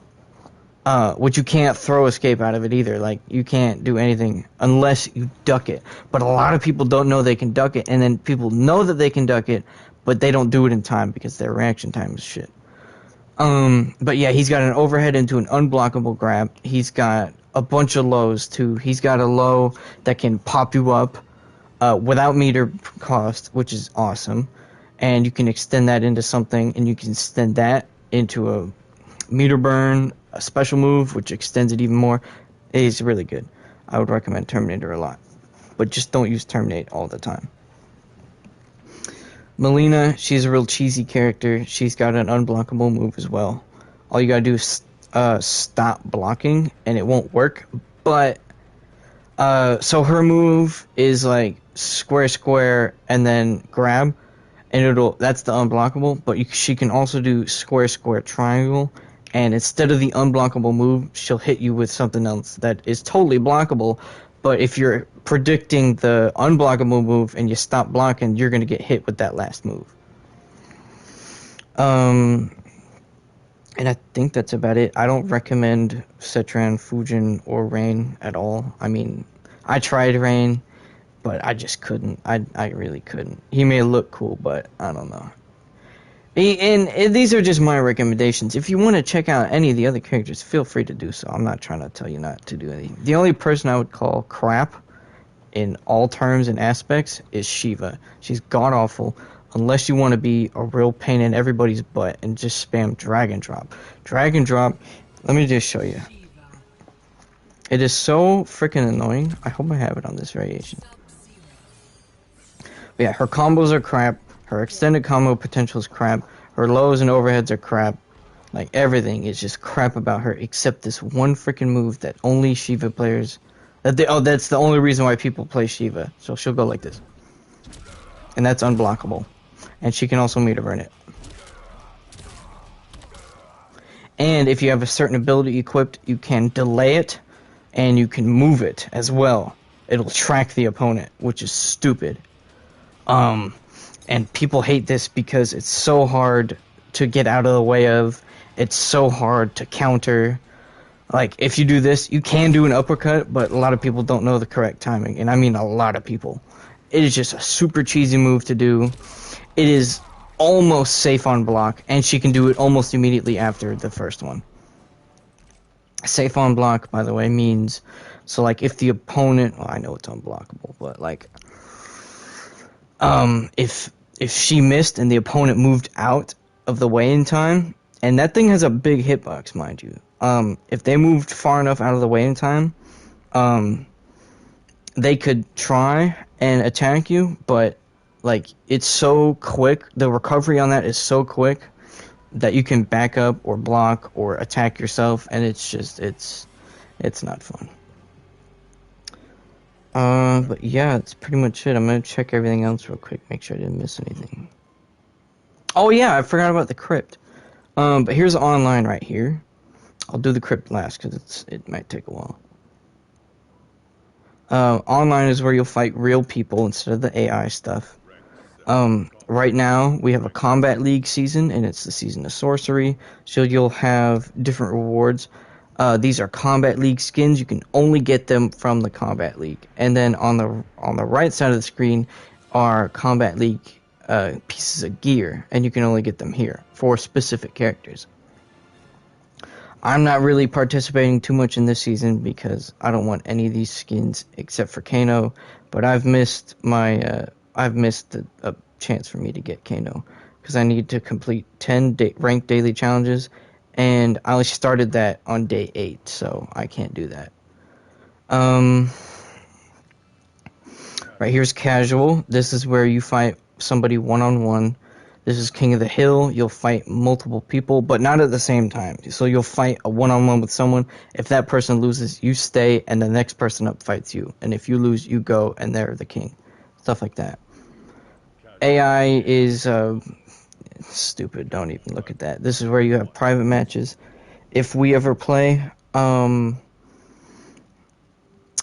Speaker 1: which you can't throw escape out of it either. Like, you can't do anything unless you duck it. But a lot of people don't know they can duck it, and then people know that they can duck it, but they don't do it in time because their reaction time is shit. But yeah, he's got an overhead into an unblockable grab. He's got a bunch of lows too. He's got a low that can pop you up without meter cost, which is awesome. And you can extend that into something, and you can extend that into a meter burn, a special move, which extends it even more. It's really good. I would recommend Terminator a lot. But just don't use Terminate all the time. Melina, she's a real cheesy character. She's got an unblockable move as well. All you gotta do is stop blocking, and it won't work. But, so her move is like square, and then grab, and that's the unblockable. But she can also do square, triangle, and instead of the unblockable move, she'll hit you with something else that is totally blockable. But if you're predicting the unblockable move and you stop blocking, you're going to get hit with that last move. And I think that's about it. I don't recommend Cetran, Fujin, or Rain at all. I mean, I tried Rain, but I just couldn't. I really couldn't. He may look cool, but I don't know. And these are just my recommendations. If you want to check out any of the other characters, feel free to do so. I'm not trying to tell you not to do anything. The only person I would call crap in all terms and aspects is Shiva. She's god-awful unless you want to be a real pain in everybody's butt and just spam drag and drop. Drag and drop, let me just show you. It is so freaking annoying. I hope I have it on this variation. But yeah, her combos are crap. Her extended combo potential is crap. Her lows and overheads are crap. Like, everything is just crap about her except this one freaking move that only Shiva players... that's the only reason why people play Shiva. So she'll go like this. And that's unblockable. And she can also meter burn it. And if you have a certain ability equipped, you can delay it and you can move it as well. It'll track the opponent, which is stupid. And people hate this because it's so hard to get out of the way of. It's so hard to counter. Like, if you do this, you can do an uppercut, but a lot of people don't know the correct timing. And I mean a lot of people. It is just a super cheesy move to do. It is almost safe on block, and she can do it almost immediately after the first one. Safe on block, by the way, means... So, like, if the opponent... Well, I know it's unblockable, but, like... if she missed and the opponent moved out of the way in time... And that thing has a big hitbox, mind you. If they moved far enough out of the way in time, they could try and attack you, but, like, it's so quick, the recovery on that is so quick that you can back up or block or attack yourself, and it's just, it's not fun. But yeah, that's pretty much it. I'm gonna check everything else real quick, make sure I didn't miss anything. Oh yeah, I forgot about the crypt. But here's online right here. I'll do the crypt last because it might take a while. Online is where you'll fight real people instead of the AI stuff. Right now we have a Combat League season, and it's the season of sorcery. So you'll have different rewards. These are Combat League skins. You can only get them from the Combat League. And then on the right side of the screen are Combat League pieces of gear, and you can only get them here for specific characters. I'm not really participating too much in this season because I don't want any of these skins except for Kano, but I've missed a chance for me to get Kano because I need to complete 10 ranked daily challenges, and I only started that on day 8, so I can't do that. Right here's casual. This is where you fight somebody one-on-one. This is King of the Hill. You'll fight multiple people, but not at the same time. So you'll fight a one-on-one with someone. If that person loses, you stay, and the next person up fights you. And if you lose, you go, and they're the king. Stuff like that. AI is stupid. Don't even look at that. This is where you have private matches. If we ever play...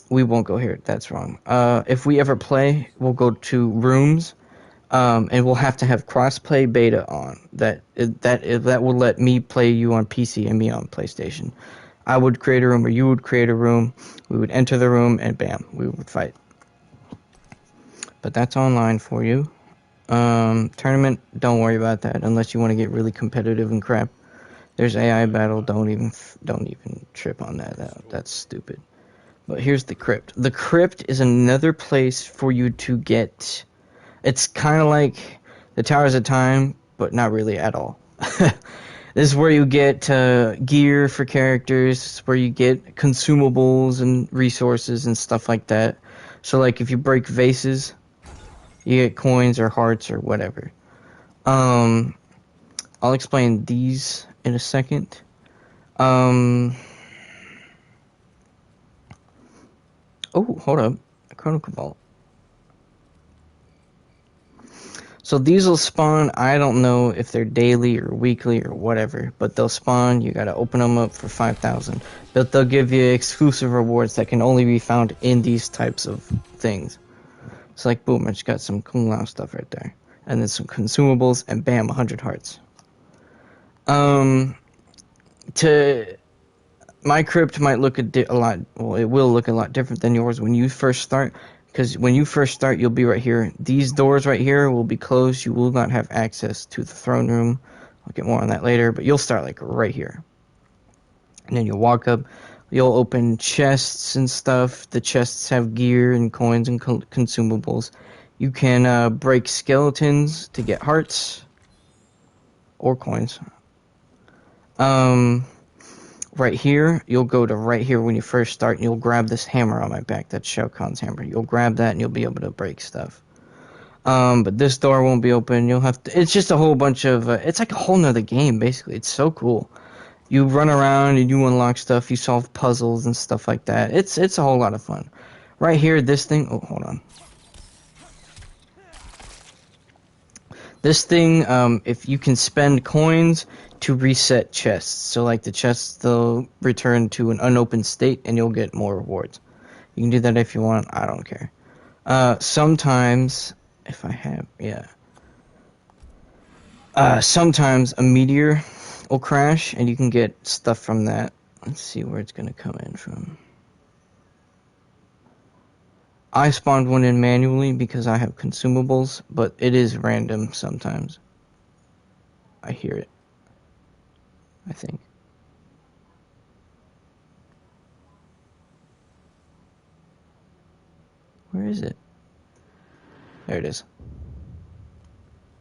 Speaker 1: we won't go here. That's wrong. If we ever play, we'll go to rooms. And we'll have to have crossplay beta on. That will let me play you on PC and me on PlayStation. I would create a room, or you would create a room. We would enter the room, and bam, we would fight. But that's online for you. Tournament, don't worry about that unless you want to get really competitive and crap. There's AI battle. Don't even trip on that. That's stupid. But here's the crypt. The crypt is another place for you to get. It's kind of like the Towers of Time, but not really at all. This is where you get gear for characters. This is where you get consumables and resources and stuff like that. So, like, if you break vases, you get coins or hearts or whatever. I'll explain these in a second. Oh, hold up. A Chronicle Vault. So these will spawn, I don't know if they're daily or weekly or whatever, but they'll spawn, you gotta open them up for 5,000. But they'll give you exclusive rewards that can only be found in these types of things. It's like, boom, I just got some Kung Lao stuff right there. And then some consumables, and bam, 100 hearts. My crypt might look it will look a lot different than yours when you first start. Because when you first start, you'll be right here. These doors right here will be closed. You will not have access to the throne room. I'll get more on that later. But you'll start like right here. And then you'll walk up. You'll open chests and stuff. The chests have gear and coins and consumables. You can break skeletons to get hearts. Or coins. Right here, you'll go to right here when you first start, and you'll grab this hammer on my back. That's Shao Kahn's hammer. You'll grab that, and you'll be able to break stuff. But this door won't be open. You'll have to... It's just a whole bunch of... it's like a whole nother game, basically. It's so cool. You run around, and you unlock stuff. You solve puzzles and stuff like that. It's a whole lot of fun. Right here, this thing... Oh, hold on. This thing, if you can spend coins to reset chests. So, like, the chests, they'll return to an unopened state, and you'll get more rewards. You can do that if you want. I don't care. Sometimes, if I have, yeah. Sometimes a meteor will crash, and you can get stuff from that. Let's see where it's gonna come in from. I spawned one in manually because I have consumables, but it is random sometimes. I hear it, I think. Where is it? There it is.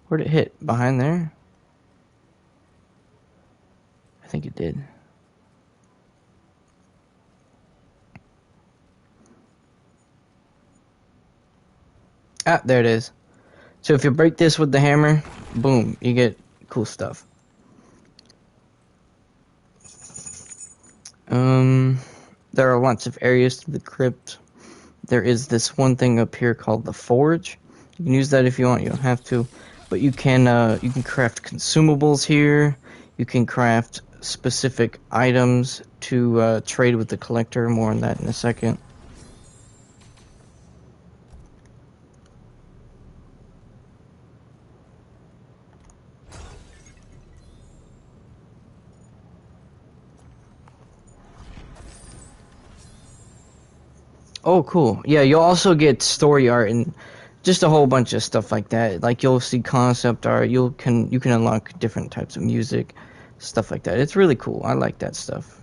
Speaker 1: Where'd it hit? Behind there? I think it did. Ah, there it is. So if you break this with the hammer, boom, you get cool stuff. There are lots of areas to the crypt. There is this one thing up here called the forge. You can use that if you want. You don't have to, but you can craft consumables here. You can craft specific items to trade with the collector. More on that in a second. Oh, cool. Yeah, you'll also get story art and just a whole bunch of stuff like that. Like you'll see concept art. You can unlock different types of music, stuff like that. It's really cool. I like that stuff.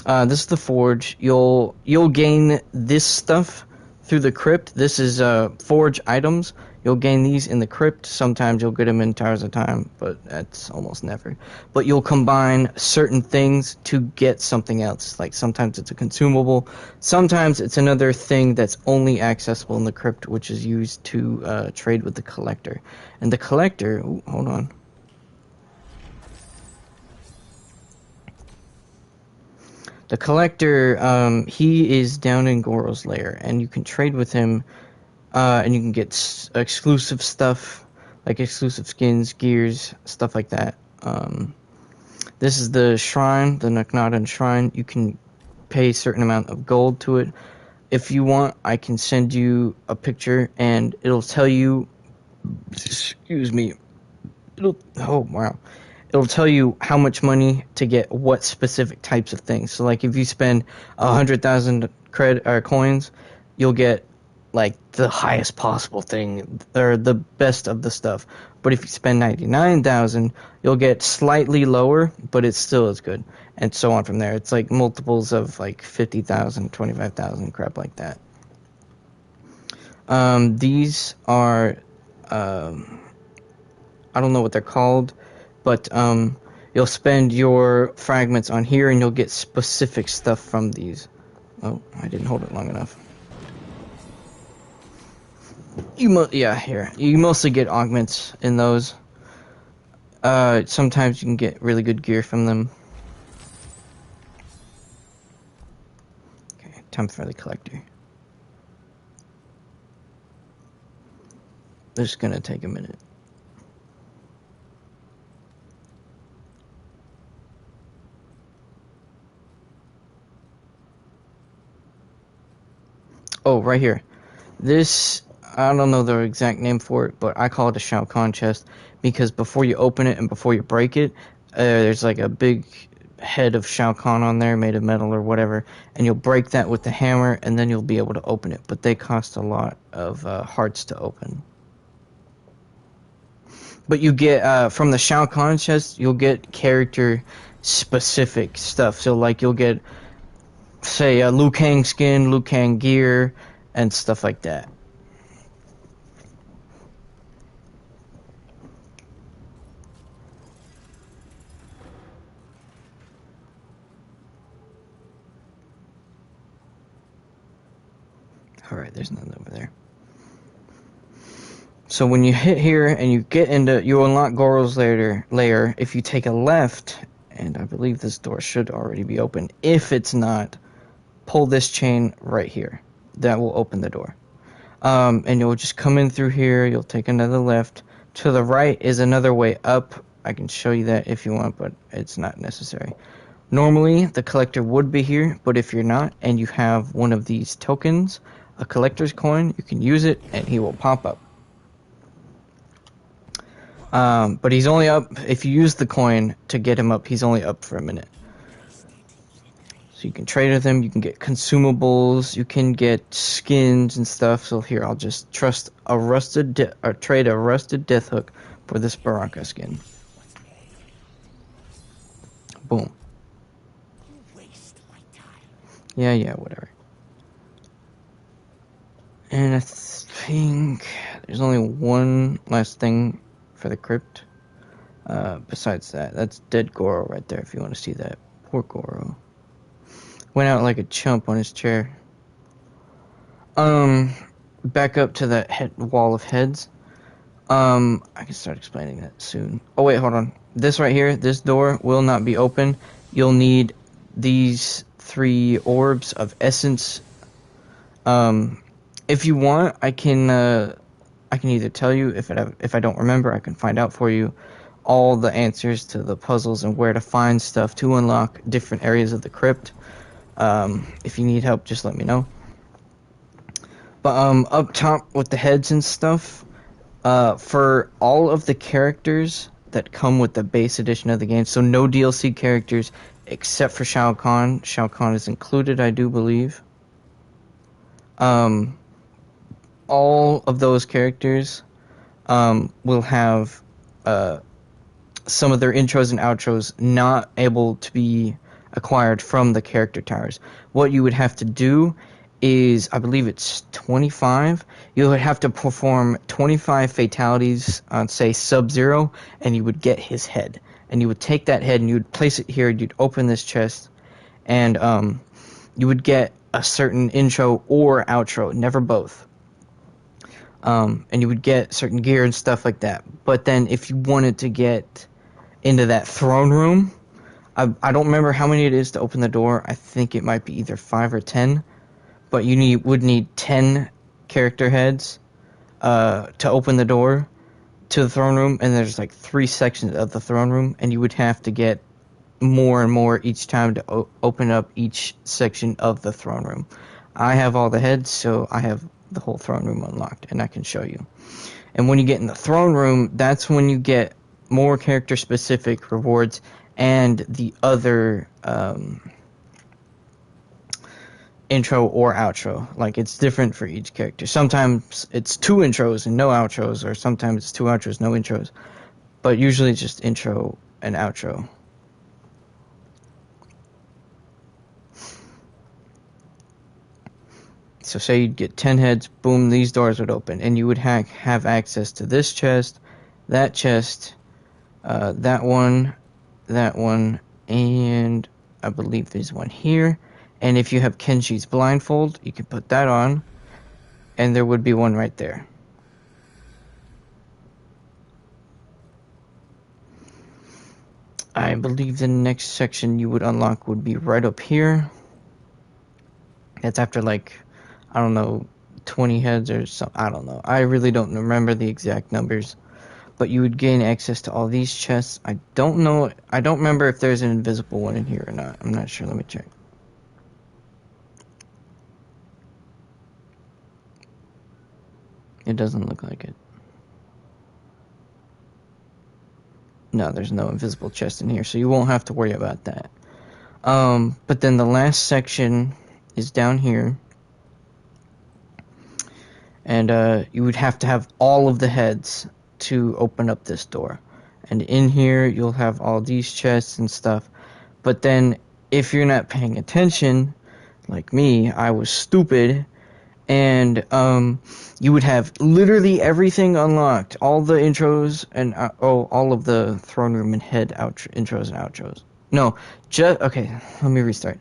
Speaker 1: This is the forge. You'll gain this stuff through the crypt. This is forge items. You'll gain these in the crypt. Sometimes you'll get them in Towers of Time, but that's almost never. But you'll combine certain things to get something else. Like sometimes it's a consumable. Sometimes it's another thing that's only accessible in the crypt, which is used to trade with the collector. And the collector... Ooh, hold on. The collector, he is down in Goro's lair, and you can trade with him, and you can get exclusive stuff, like exclusive skins, gears, stuff like that. This is the shrine, the Naknadan shrine. You can pay a certain amount of gold to it. If you want, I can send you a picture, and it'll tell you, excuse me, oh wow. It'll tell you how much money to get what specific types of things. So, like, if you spend 100,000 coins, you'll get like the highest possible thing or the best of the stuff. But if you spend 99,000, you'll get slightly lower, but it's still as good, and so on from there. It's like multiples of like 50,000, 25,000, crap like that. These are I don't know what they're called. But you'll spend your fragments on here, and you'll get specific stuff from these. Oh, I didn't hold it long enough. Here. You mostly get augments in those. Sometimes you can get really good gear from them. Okay, time for the collector. This is gonna take a minute. Oh, right here. This, I don't know the exact name for it, but I call it a Shao Kahn chest because before you open it and before you break it, there's like a big head of Shao Kahn on there made of metal or whatever, and you'll break that with the hammer and then you'll be able to open it. But they cost a lot of hearts to open. But you get, from the Shao Kahn chest, you'll get character specific stuff. So like you'll get, say, a Liu Kang skin, Liu Kang gear, and stuff like that. Alright, there's nothing over there. So when you hit here and you get into, you unlock Goro's lair, if you take a left, and I believe this door should already be open. If it's not, pull this chain right here. That will open the door. And you'll just come in through here, you'll take another left. To the right is another way up. I can show you that if you want, but it's not necessary. Normally, the collector would be here, but if you're not, and you have one of these tokens, a collector's coin, you can use it, and he will pop up. But he's only up, if you use the coin to get him up, he's only up for a minute. So you can trade with them, you can get consumables, you can get skins and stuff. So here, I'll just trade a rusted death hook for this Baraka skin. Boom. Yeah, whatever. And I think there's only one last thing for the crypt. Besides that, that's dead Goro right there if you want to see that. Poor Goro. Went out like a chump on his chair. Back up to that wall of heads. I can start explaining that soon. Oh wait, hold on. This right here, this door will not be open. You'll need these 3 orbs of essence. If you want, I can either tell you if I don't remember, I can find out for you all the answers to the puzzles and where to find stuff to unlock different areas of the crypt. If you need help, just let me know. But up top with the heads and stuff, for all of the characters that come with the base edition of the game, so no DLC characters except for Shao Kahn. Shao Kahn is included, I do believe. All of those characters will have some of their intros and outros not able to be acquired from the character towers. What you would have to do is, I believe it's 25. You would have to perform 25 fatalities on, say, Sub-Zero, and you would get his head. And you would take that head and you would place it here, you'd open this chest, and you would get a certain intro or outro, never both. And you would get certain gear and stuff like that. But then if you wanted to get into that throne room, I don't remember how many it is to open the door. I think it might be either 5 or 10. But you would need 10 character heads to open the door to the throne room. And there's like 3 sections of the throne room. And you would have to get more and more each time to open up each section of the throne room. I have all the heads, so I have the whole throne room unlocked, and I can show you. And when you get in the throne room, that's when you get more character-specific rewards and the other intro or outro. Like, it's different for each character. Sometimes it's 2 intros and no outros, or sometimes it's 2 outros, no intros. But usually it's just intro and outro. So say you'd get 10 heads, boom, these doors would open, and you would have access to this chest, that chest, that one, and I believe there's one here. And if you have Kenji's blindfold, you can put that on, and there would be one right there. I believe the next section you would unlock would be right up here. That's after, like, I don't know, 20 heads or something. I don't know. I really don't remember the exact numbers. But you would gain access to all these chests. I don't know. I don't remember if there's an invisible one in here or not. I'm not sure. Let me check. It doesn't look like it. No, there's no invisible chest in here, so you won't have to worry about that. But then the last section is down here. And you would have to have all of the heads to open up this door. And in here, you'll have all these chests and stuff. But then, if you're not paying attention, like me, I was stupid, and you would have literally everything unlocked. All the intros and, all of the throne room and head intros and outros. No, okay, let me restart.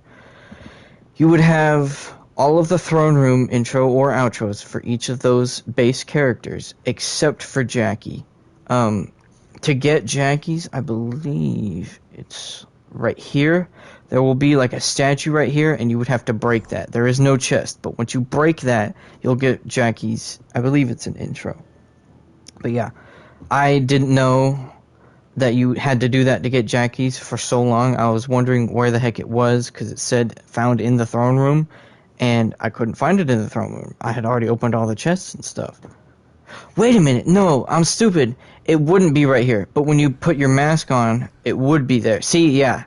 Speaker 1: You would have all of the throne room intro or outros for each of those base characters, except for Jackie. To get Jackie's, I believe it's right here. There will be like a statue right here, and you would have to break that. There is no chest, but once you break that, you'll get Jackie's. I believe it's an intro. But yeah, I didn't know that you had to do that to get Jackie's for so long. I was wondering where the heck it was, because it said found in the throne room. And I couldn't find it in the throne room. I had already opened all the chests and stuff. Wait a minute. No, I'm stupid. It wouldn't be right here. But when you put your mask on, it would be there. See, yeah.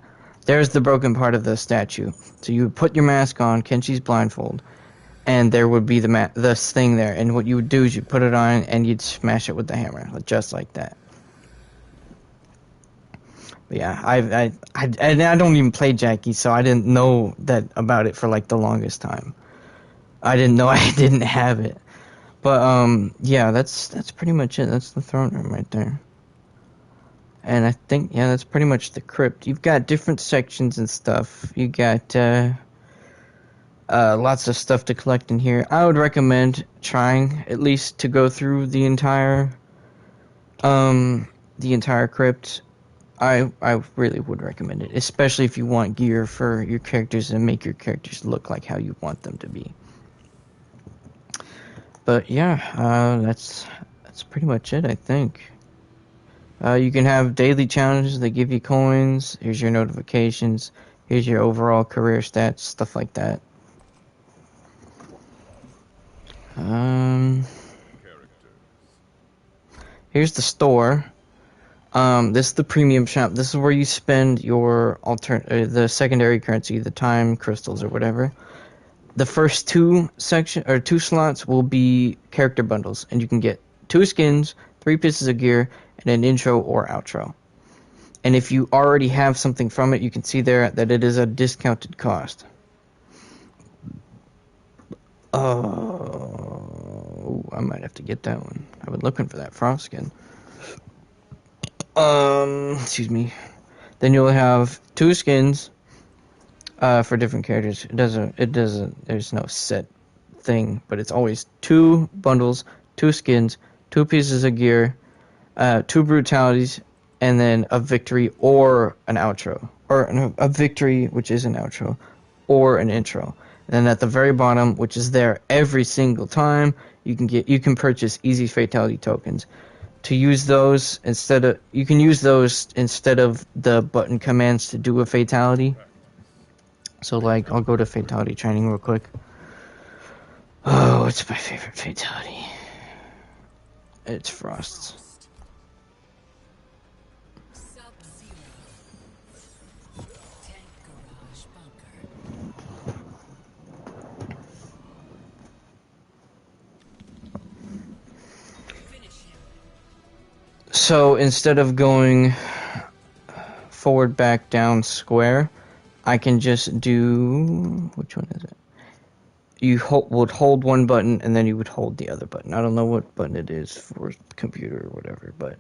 Speaker 1: there's the broken part of the statue. So you would put your mask on, Kenshi's blindfold, and there would be this thing there. And what you would do is you put it on and you'd smash it with the hammer, just like that. But yeah, and I don't even play Jackie, so I didn't know that about it for like the longest time. I didn't know I didn't have it. But yeah, that's pretty much it. That's the throne room right there. And I think, yeah, that's pretty much the crypt. You've got different sections and stuff. You got lots of stuff to collect in here. I would recommend trying at least to go through the entire crypt. I really would recommend it, especially if you want gear for your characters and make your characters look like how you want them to be. But yeah, that's pretty much it, I think. You can have daily challenges that give you coins. Here's your notifications. Here's your overall career stats, stuff like that. Here's the store. This is the premium shop. This is where you spend your the secondary currency, the time crystals or whatever. The first two slots will be character bundles, and you can get 2 skins, 3 pieces of gear, and an intro or outro. And if you already have something from it, you can see there that it is a discounted cost. Oh, I might have to get that one. I've been looking for that frost skin. Excuse me. Then you'll have 2 skins for different characters. There's no set thing, but it's always 2 bundles, 2 skins, 2 pieces of gear, 2 brutalities, and then a victory or an outro. Or no, a victory, which is an outro, or an intro. And then at the very bottom, which is there every single time, you can purchase easy fatality tokens. To use those you can use those instead of the button commands to do a fatality. So like, I'll go to fatality training real quick. Oh, it's my favorite fatality. It's Frost's.
Speaker 3: Sub-Zero. Tank garage bunker. Finish him.
Speaker 1: So instead of going forward, back, down, square, I can just do, which one is it? You would hold one button and then you would hold the other button. I don't know what button it is for computer or whatever, but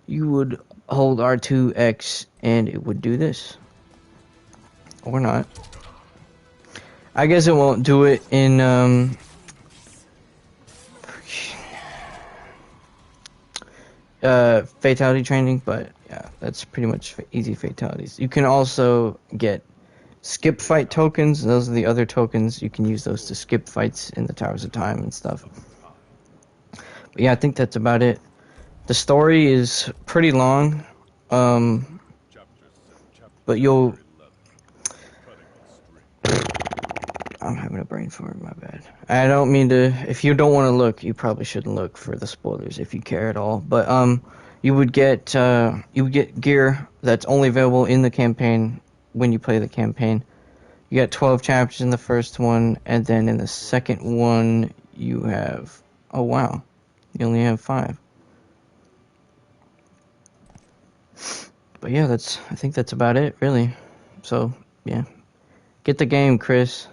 Speaker 1: you would hold R2X and it would do this. Or not. I guess it won't do it in fatality training, but yeah, that's pretty much easy fatalities. You can also get skip fight tokens. Those are the other tokens. You can use those to skip fights in the Towers of Time and stuff. But yeah, I think that's about it. The story is pretty long, but I'm having a brain fart, my bad. I don't mean to. If you don't want to look, you probably shouldn't look for the spoilers if you care at all. But you would get gear that's only available in the campaign when you play the campaign. You got 12 chapters in the first one, and then in the second one you have. Oh wow, you only have 5. But yeah, I think that's about it, really. So yeah, get the game, Chris.